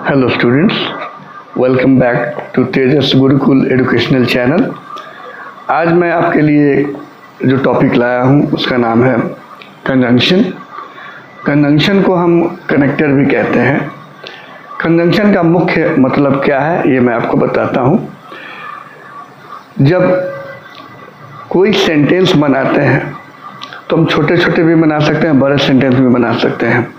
Hello students, welcome back to Tejas Gurukul educational channel. आज मैं आपके लिए जो टॉपिक लाया हूँ उसका नाम है कंजंक्शन। कंजंक्शन को हम कनेक्टर भी कहते हैं। कंजंक्शन का मुख्य मतलब क्या है ये मैं आपको बताता हूँ। जब कोई सेंटेंस बनाते हैं तो हम छोटे छोटे भी बना सकते हैं, बड़े सेंटेंस भी बना सकते हैं।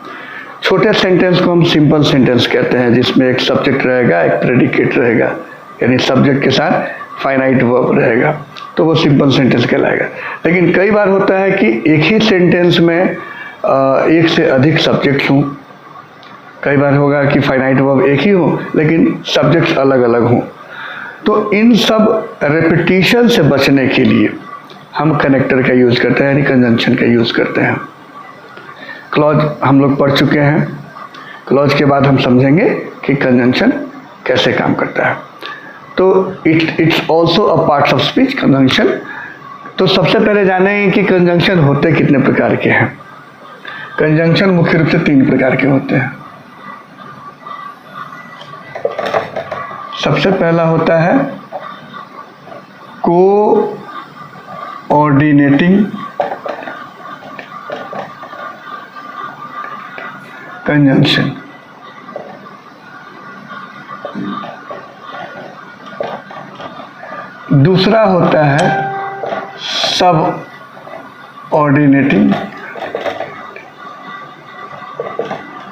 छोटे सेंटेंस को हम सिंपल सेंटेंस कहते हैं, जिसमें एक सब्जेक्ट रहेगा, एक प्रेडिकेट रहेगा, यानी सब्जेक्ट के साथ फाइनाइट वर्ब रहेगा, तो वो सिंपल सेंटेंस कहलाएगा। लेकिन कई बार होता है कि एक ही सेंटेंस में एक से अधिक सब्जेक्ट्स हों। कई बार होगा कि फाइनाइट वर्ब एक ही हो लेकिन सब्जेक्ट्स अलग अलग हों। तो इन सब रेपिटिशन से बचने के लिए हम कनेक्टर का यूज़ करते हैं, यानी कंजंक्शन का यूज़ करते हैं। क्लॉज हम लोग पढ़ चुके हैं। क्लॉज के बाद हम समझेंगे कि कंजंक्शन कैसे काम करता है। तो it's also a part of speech, conjunction. तो सबसे पहले जानेंगे कि कंजंक्शन होते कितने प्रकार के हैं। कंजंक्शन मुख्य रूप से 3 प्रकार के होते हैं। सबसे पहला होता है कोऑर्डिनेटिंग कंजंक्शन। दूसरा होता है सब ऑर्डिनेटिंग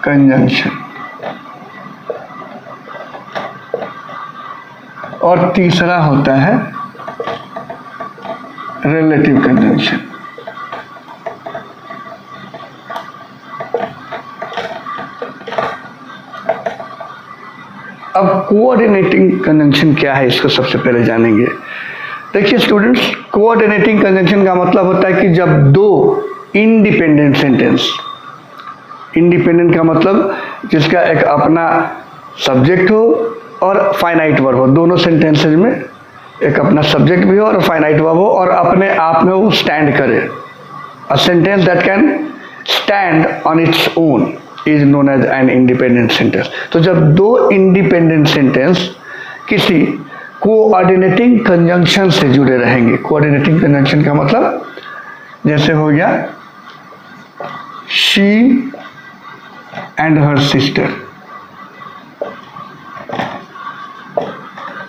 कंजंक्शन। और तीसरा होता है रिलेटिव कंजंक्शन। अब कोऑर्डिनेटिंग कंजंक्शन क्या है, इसको सबसे पहले जानेंगे। देखिए स्टूडेंट्स, कोऑर्डिनेटिंग कंजंक्शन का मतलब होता है कि जब दो इंडिपेंडेंट सेंटेंस, इंडिपेंडेंट का मतलब जिसका एक अपना सब्जेक्ट हो और फाइनाइट वर्ब हो, दोनों सेंटेंसेज में एक अपना सब्जेक्ट भी हो और फाइनाइट वर्ब हो और अपने आप में वो स्टैंड करे। A sentence that can stand on its own is known as an independent sentence. तो जब दो इंडिपेंडेंट सेंटेंस किसी कोऑर्डिनेटिंग कंजंक्शन से जुड़े रहेंगे। कोऑर्डिनेटिंग कंजंक्शन का मतलब जैसे हो गया शी एंड हर सिस्टर,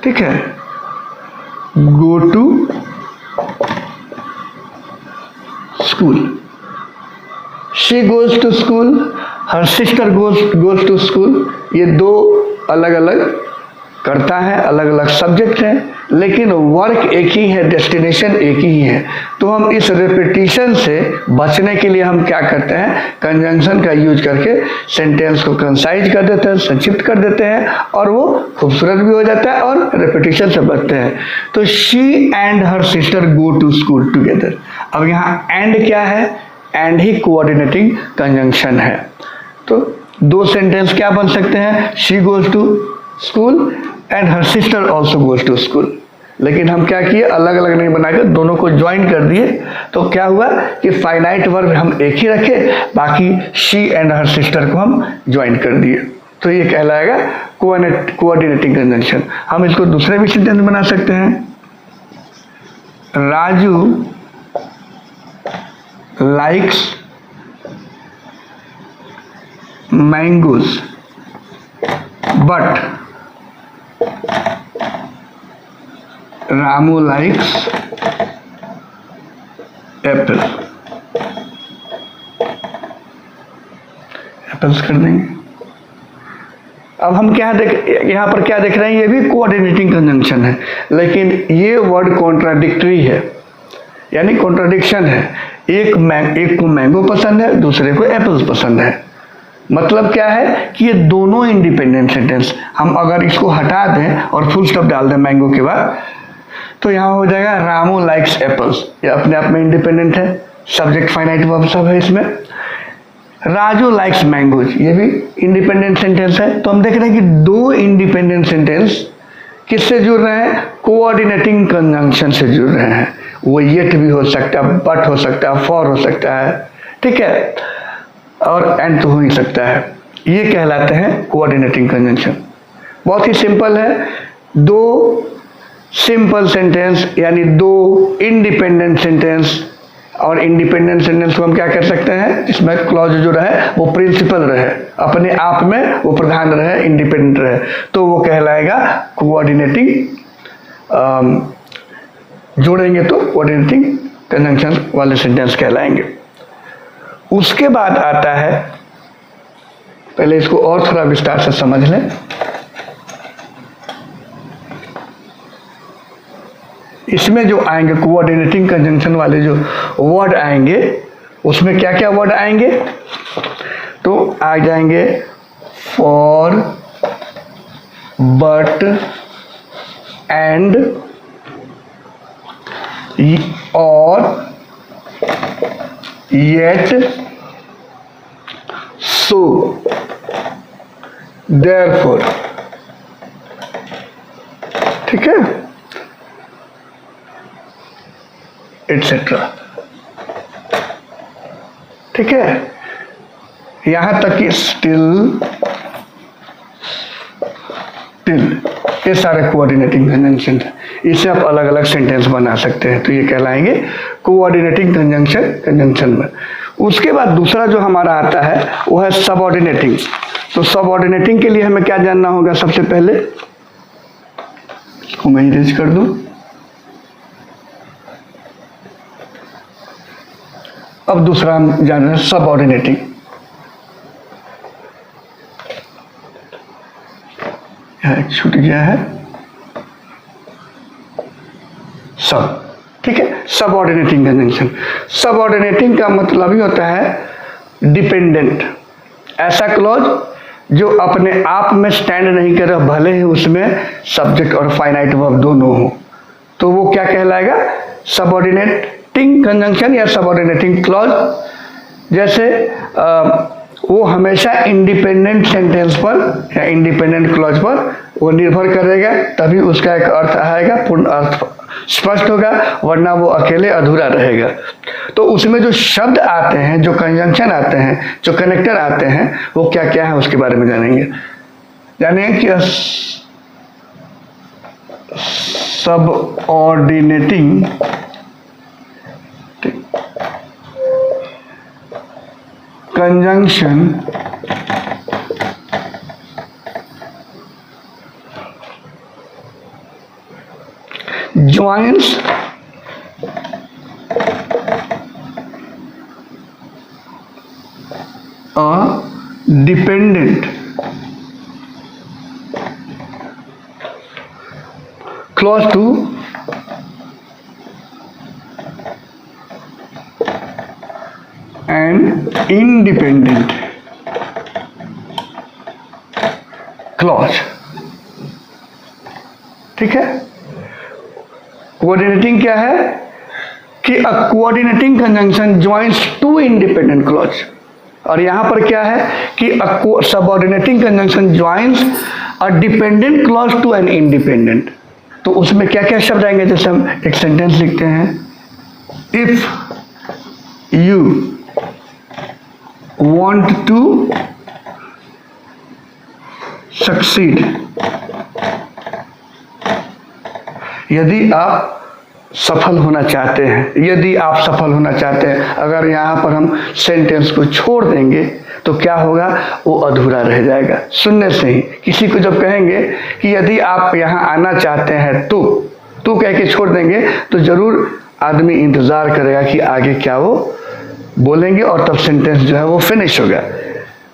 ठीक है। Go to school, she goes to school, her sister goes to school. ये दो अलग अलग करता है, अलग अलग सब्जेक्ट हैं, लेकिन वर्क एक ही है, डेस्टिनेशन एक ही है। तो हम इस रिपीटिशन से बचने के लिए हम क्या करते हैं, कंजंक्शन का यूज करके सेंटेंस को कंसाइज कर देते हैं, संक्षिप्त कर देते हैं और वो खूबसूरत भी हो जाता है और रिपीटिशन से बचते हैं। तो she and her sister go to school together. अब यहाँ एंड क्या है, एंड ही कोऑर्डिनेटिंग कंजंक्शन है। तो दो सेंटेंस क्या बन सकते हैं, she goes to school and her sister also goes to school. लेकिन हम क्या किए, अलग अलग नहीं बनाकर दोनों को ज्वाइन कर दिए। तो क्या हुआ कि फाइनाइट वर्ब हम एक ही रखे, बाकी शी एंड हर सिस्टर को हम ज्वाइन कर दिए। तो ये कहलाएगा कोऑर्डिनेटिंग कंजंक्शन। हम इसको दूसरे भी सेंटेंस बना सकते हैं। Raju likes mangoes but Ramu likes apple। Apples कर देंगे। अब हम क्या यहाँ पर क्या देख रहे हैं, ये भी कोऑर्डिनेटिंग कंजंक्शन है, लेकिन ये वर्ड कॉन्ट्राडिक्टरी है, यानी कॉन्ट्राडिक्शन है। एक को मैंगो पसंद है, दूसरे को एप्पल्स पसंद है। मतलब क्या है कि ये दोनों इंडिपेंडेंट सेंटेंस, हम अगर इसको हटा दें और फुल स्टॉप डाल दें मैंगो के बाद, तो यहाँ हो जाएगा रामू लाइक्स एप्पल्स। ये अपने आप में इंडिपेंडेंट है, सब्जेक्ट फाइनाइट वर्ब सब है इसमें। राजू लाइक्स मैंगोज, ये भी इंडिपेंडेंट सेंटेंस है। तो हम देख रहे हैं कि दो इंडिपेंडेंट सेंटेंस किससे जुड़ रहे हैं, कोऑर्डिनेटिंग कंजंक्शन से जुड़ रहे हैं। वो येट भी हो सकता है, बट हो सकता है, फॉर हो सकता है, ठीक है, और एंड तो हो ही सकता है। ये कहलाते हैं कोऑर्डिनेटिंग कंजंक्शन। बहुत ही सिंपल है, दो सिंपल सेंटेंस यानी दो इंडिपेंडेंट सेंटेंस, और इंडिपेंडेंट सेंटेंस को हम क्या कर सकते हैं, इसमें क्लॉज जो रहे वो प्रिंसिपल रहे, अपने आप में वो प्रधान रहे, इंडिपेंडेंट रहे, तो वो कहलाएगा कोऑर्डिनेटिंग, जोड़ेंगे तो कोऑर्डिनेटिंग कंजंक्शन वाले सेंटेंस कहलाएंगे। उसके बाद आता है, पहले इसको और थोड़ा विस्तार से समझ लें। इसमें जो आएंगे कोऑर्डिनेटिंग कंजंक्शन वाले जो वर्ड आएंगे, उसमें क्या क्या वर्ड आएंगे, तो आ जाएंगे फॉर, बट, एंड, और, येट, सो, देयरफॉर। ठीक है, एटसेट्रा। ठीक है, यहां तक कि स्टिल, टिल, ये सारे कोऑर्डिनेटिंग कंजंक्शन है। इसे आप अलग अलग सेंटेंस बना सकते हैं, तो ये कहलाएंगे कोऑर्डिनेटिंग कंजंक्शन में। उसके बाद दूसरा जो हमारा आता है वो है सबऑर्डिनेटिंग। तो सबऑर्डिनेटिंग के लिए हमें क्या जानना होगा, सबसे पहले इसको मैं इरेज कर दूं। अब दूसरा हम जान रहे हैं सबऑर्डिनेटिंग। छूट गया है सब। ठीक है, सबऑर्डिनेटिंग कंजंक्शन। सबऑर्डिनेटिंग का मतलब ही होता है डिपेंडेंट, ऐसा क्लॉज जो अपने आप में स्टैंड नहीं कर रहा, भले ही उसमें सब्जेक्ट और फाइनाइट वर्ब दोनों हो, तो वो क्या कहलाएगा, सबऑर्डिनेटिंग कंजंक्शन या सबऑर्डिनेटिंग क्लॉज। जैसे वो हमेशा इंडिपेंडेंट सेंटेंस पर या इंडिपेंडेंट क्लॉज पर वो निर्भर करेगा, तभी उसका एक अर्थ आएगा, पूर्ण अर्थ स्पष्ट होगा, वरना वो अकेले अधूरा रहेगा। तो उसमें जो शब्द आते हैं, जो कंजंक्शन आते हैं, जो कनेक्टर आते हैं, वो क्या क्या है उसके बारे में जानेंगे कि subordinating conjunction joins a dependent clause to an independent clause। ठीक है, कोऑर्डिनेटिंग क्या है कि a coordinating conjunction joins two independent clause, और यहां पर क्या है कि subordinating conjunction joins a dependent clause to an independent. तो उसमें क्या क्या शब्द आएंगे, जैसे हम एक सेंटेंस लिखते हैं, if you want to succeed, यदि आप सफल होना चाहते हैं, यदि आप सफल होना चाहते हैं। अगर यहाँ पर हम सेंटेंस को छोड़ देंगे तो क्या होगा, वो अधूरा रह जाएगा। सुनने से ही किसी को जब कहेंगे कि यदि आप यहाँ आना चाहते हैं तो कह के छोड़ देंगे, तो जरूर आदमी इंतजार करेगा कि आगे क्या वो बोलेंगे, और तब सेंटेंस जो है वो फिनिश होगा।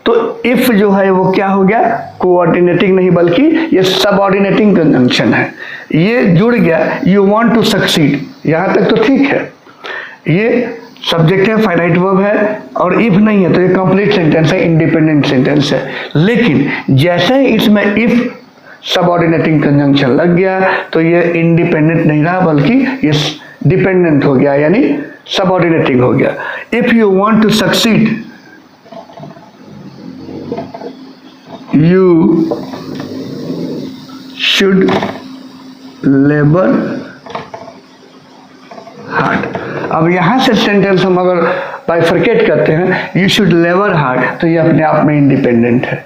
तो इफ जो है वो क्या हो गया, कोऑर्डिनेटिंग नहीं बल्कि ये सबऑर्डिनेटिंग कंजंक्शन है। ये जुड़ गया, यू वांट टू सक्सीड, यहां तक तो ठीक है, ये सब्जेक्ट है, फाइनाइट वर्ब है, और इफ नहीं है तो ये कंप्लीट सेंटेंस है, इंडिपेंडेंट सेंटेंस है। लेकिन जैसे ही इसमें इफ सबऑर्डिनेटिंग कंजंक्शन लग गया तो ये इंडिपेंडेंट नहीं रहा बल्कि ये डिपेंडेंट हो गया, यानी सबऑर्डिनेटिंग हो गया। If you want to succeed, you should labor hard। अब यहां से सेंटेंस हम अगर बाइफरकेट करते हैं, यू शुड लेबर हार्ड, तो ये अपने आप में इंडिपेंडेंट है,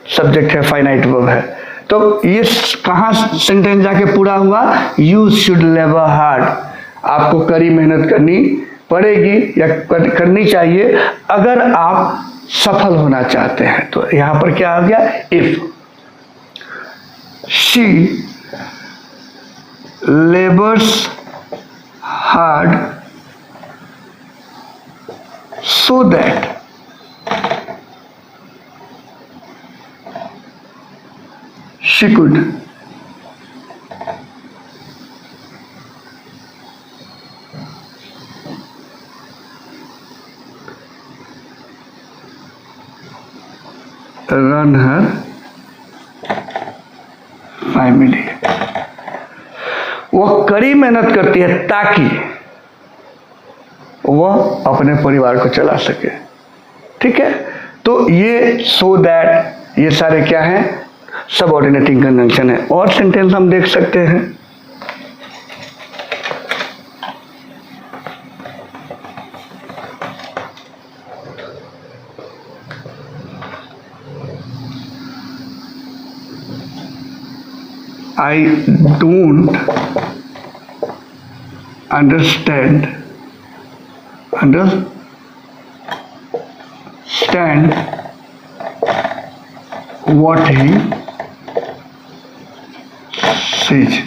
सब्जेक्ट है, फाइनाइट वर्ब है। तो ये कहाँ सेंटेंस जाके पूरा हुआ? यू शुड लेबर हार्ड, आपको कड़ी मेहनत करनी पड़ेगी या करनी चाहिए अगर आप सफल होना चाहते हैं। तो यहां पर क्या आ गया? If she labours hard so that she could run her family। वह कड़ी मेहनत करती है ताकि वह अपने परिवार को चला सके। ठीक है, तो ये सो दैट, ये सारे क्या हैं? सबऑर्डिनेटिंग कंजंक्शन है। और सेंटेंस हम देख सकते हैं, I don't understand what he says।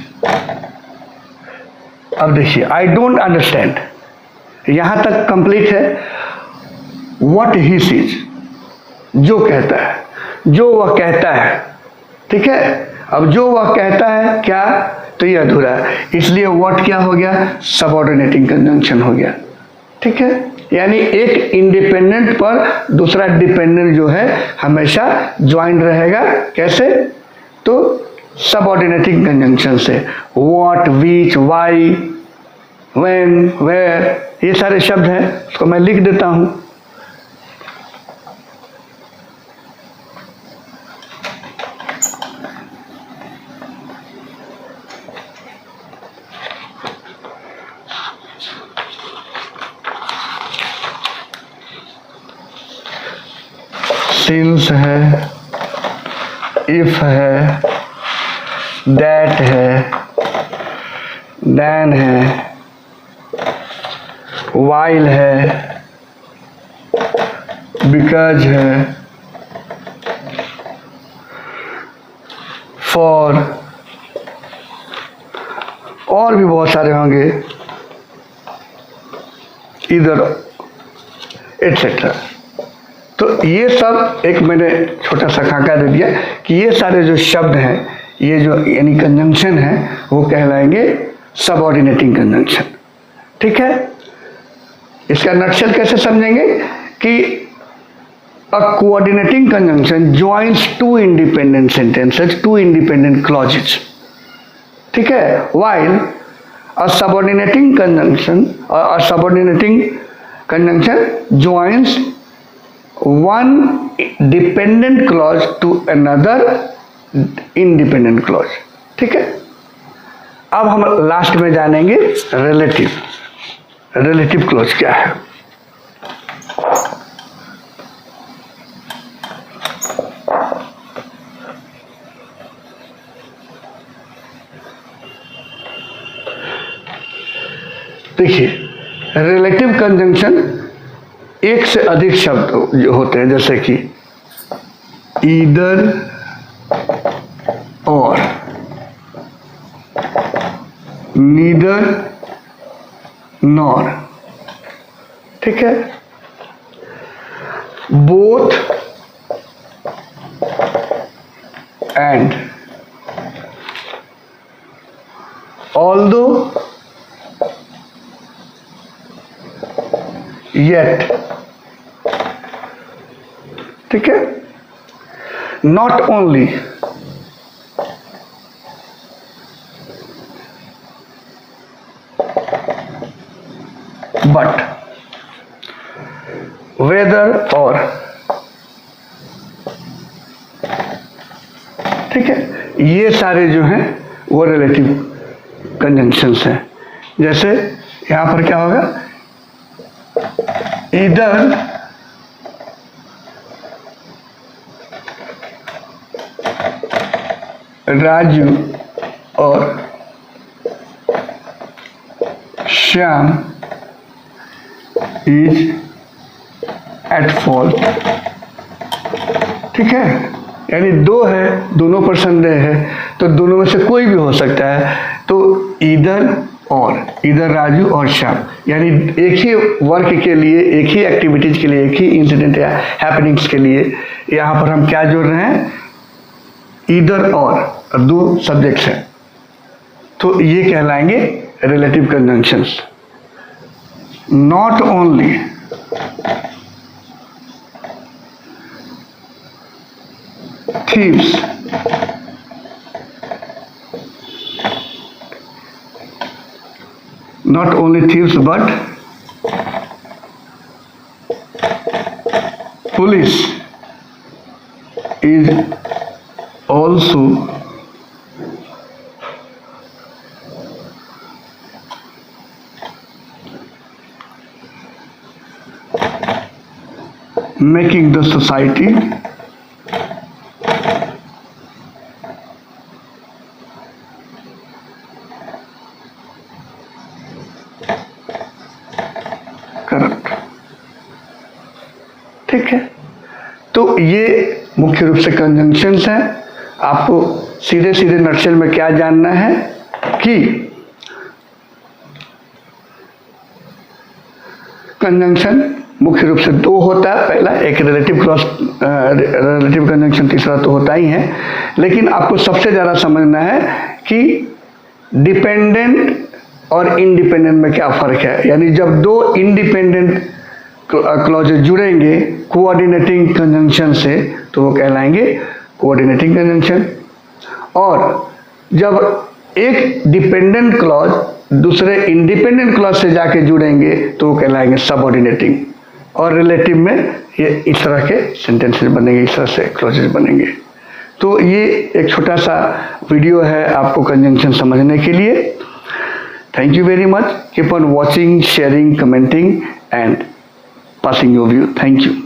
अब देखिए, आई डोंट अंडरस्टैंड, यहां तक कंप्लीट है। व्हाट ही सीज, जो कहता है, जो वह कहता है। ठीक है, अब जो वह कहता है क्या, तो ये अधूरा है, इसलिए व्हाट क्या हो गया? सबऑर्डिनेटिंग कंजंक्शन हो गया। ठीक है, यानी एक इंडिपेंडेंट पर दूसरा डिपेंडेंट जो है हमेशा ज्वाइन रहेगा। कैसे? तो सबऑर्डिनेटिंग कंजंक्शन से। What, which, why, when, where, ये सारे शब्द हैं, उसको मैं लिख देता हूं। सिंस है, इफ है, दैट है, देन है, वाइल है, बिकॉज है, फॉर, और भी बहुत सारे होंगे, इधर, एटसेट्रा। तो ये सब एक मैंने छोटा सा खाका दे दिया कि ये सारे जो शब्द हैं, ये जो यानी कंजंक्शन है, वो कहलाएंगे सबऑर्डिनेटिंग कंजंक्शन। ठीक है, इसका नक्शल कैसे समझेंगे कि a coordinating conjunction joins two independent sentences, two independent clauses. ठीक है, while a subordinating conjunction joins one dependent clause to another independent clause। ठीक है, अब हम लास्ट में जानेंगे रिलेटिव क्लॉज क्या है। देखिए, रिलेटिव कंजंक्शन एक से अधिक शब्द जो होते हैं, जैसे कि ईदर और, नीदर नॉर। ठीक है, बोथ एंड, ऑल्दो, येट। ठीक है, नॉट ओनली, बट, वेदर और। ठीक है, ये सारे जो हैं वो रिलेटिव कंजंक्शंस हैं। जैसे यहां पर क्या होगा? इधर राजू और श्याम इज एट फॉल्ट। ठीक है, यानी दो है, दोनों पर संदेह है, तो दोनों में से कोई भी हो सकता है। तो इधर और, इधर राजू और श्याम, यानी एक ही वर्क के लिए, एक ही एक्टिविटीज के लिए, एक ही इंसिडेंट या हैपनिंग्स के लिए यहाँ पर हम क्या जोड़ रहे हैं, इधर और दो सब्जेक्ट्स हैं, तो ये कहलाएंगे relative conjunctions. Not only thieves not only thieves but police is also making the society corrupt. ठीक है, तो ये मुख्य रूप से कंजंक्शंस हैं। आपको सीधे सीधे नटशेल में क्या जानना है कि कंजंक्शन मुख्य रूप से दो होता है। पहला एक रिलेटिव कंजंक्शन, तीसरा तो होता ही है, लेकिन आपको सबसे ज़्यादा समझना है कि डिपेंडेंट और इंडिपेंडेंट में क्या फ़र्क है। यानी जब दो इंडिपेंडेंट क्लॉजेज जुड़ेंगे कोऑर्डिनेटिंग कंजंक्शन से, तो वो कहलाएंगे कोऑर्डिनेटिंग कंजंक्शन। और जब एक डिपेंडेंट क्लॉज दूसरे इंडिपेंडेंट क्लॉज से जाके जुड़ेंगे तो वो कहलाएंगे सबऑर्डिनेटिंग। और रिलेटिव में ये इस तरह के सेंटेंसेस बनेंगे, इस तरह से क्लॉजेज बनेंगे। तो ये एक छोटा सा वीडियो है आपको कंजंक्शन समझने के लिए। Thank you very much. Keep on watching, sharing, commenting and passing your view. Thank you.